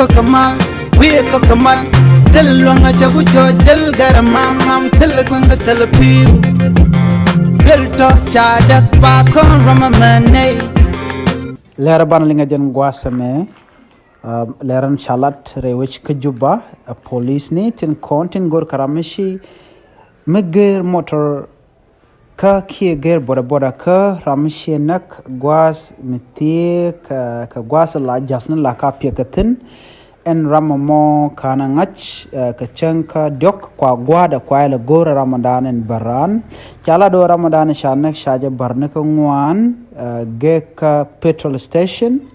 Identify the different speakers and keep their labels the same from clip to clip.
Speaker 1: kamal we kamal telwanga chabu cho jal garamam mam telkwanga telpiu belto chadak pa kon ramamane
Speaker 2: Läär banlinga jan guasame Lääran shalat rewich ke juba police ni tin kontin gor karamishi meger motor ka kie ger boda ka ramishi nak guas miti ka guas la jasna la ka piekatin en ramamo kana ngach ka changka dok kwa gwada kwa la gora ramadan en baran chala do ramadan shanak shaja barne ka ngwan geka petrol station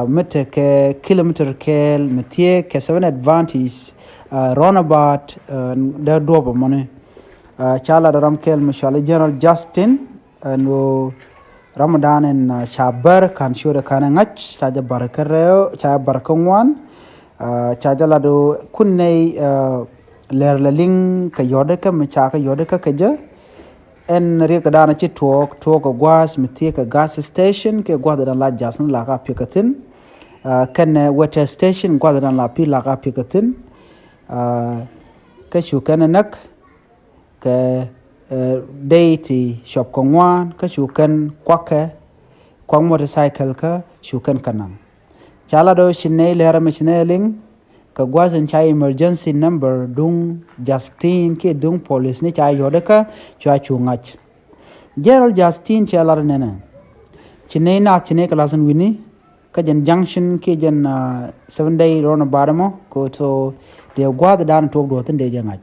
Speaker 2: mete ke kilometer kel metie ke 7 advantage roundabout da dobo mone chala ram kel mashal general justin no ramadan en shabar kan shura kana ngach shaja barkareo cha barkangwan chaja lado kunne ler la ling ka yode ka mecha ka yode ka kaja en ri ka dana chi tok ka gwas mitie ka gas station ke gwa da la jasn la ka pikatin kan water station gwa da la pi la ka pikatin ka shu kan nak ka deity shop ko ngwan ka shu kan kwake kwang motorcycle ka shu kan kanang chala do chinay lera machinaling ka gwazin cha emergency number dung Justin ke dung police ni cha yode ka cha chungach Gerald Justin chala nena chinay na chinay kalasan wini ka jan junction ke jan 7 day rona badamo ko to de gwad dan tok do tin de jangaj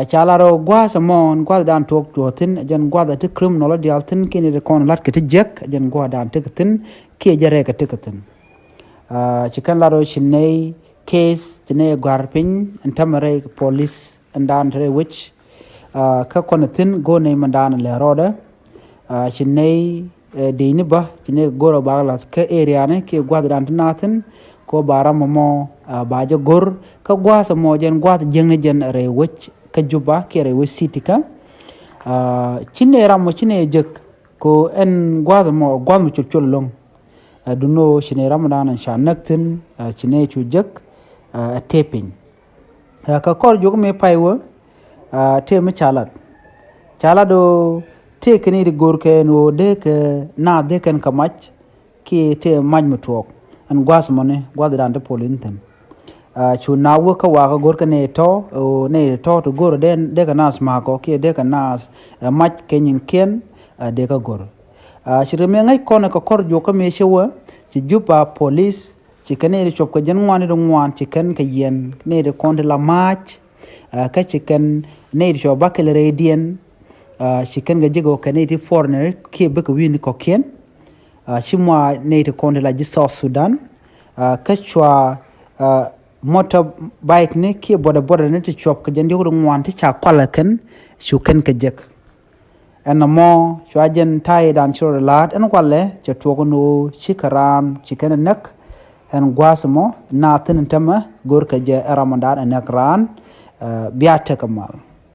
Speaker 2: chala ro gwasa mon gwad dan tok do tin jan gwad te criminal dial tin ke ni kon lat ke te jek jan gwad dan te tin ke jare ka te tin chikan laro chinay case chinay garpin antamare police andandre which ka konatin go ne mandana le roda chinay deini ba chinay goro bagla ka area ne ke gwadran natin ko baram mo baja gor ka gwasa mo jen gwat jengne jen re which ka juba ke re which city ka chinay ram chinay jek ko en gwad mo chucholong duno shine ramadan sha naktin chine chujak taping ka kor jog me paiwo te me chala do te kini di gorke no de ke na de kan kamach ki te maj mutok an gwas mone gwad dan de polinten chu na wo ka wa ka gorke ne to gor den de ka nas ma ko ki de ka nas maj kenyin ken de ka gor shirme ngai kona ka kor jo ka me shewa ci juba police ci kane ri chop ko jan ngwani do ngwan ci kan ka yen ne de konde la match ka ci kan ne ri cho bakel radian ci kan ga jego kane ri foreigner ke be ko wini ko ken ci mo ne de konde la ji South Sudan ka chwa motor bike ne ke boda ne ti chop ko jan de ko ngwan ti cha kwala kan shu kan ka jek en mo chwajen tai dan choro lat en kwalle che togo no chikaram chiken nak en gwasmo na tin tama gor ka je ramadan en ekran biata kamal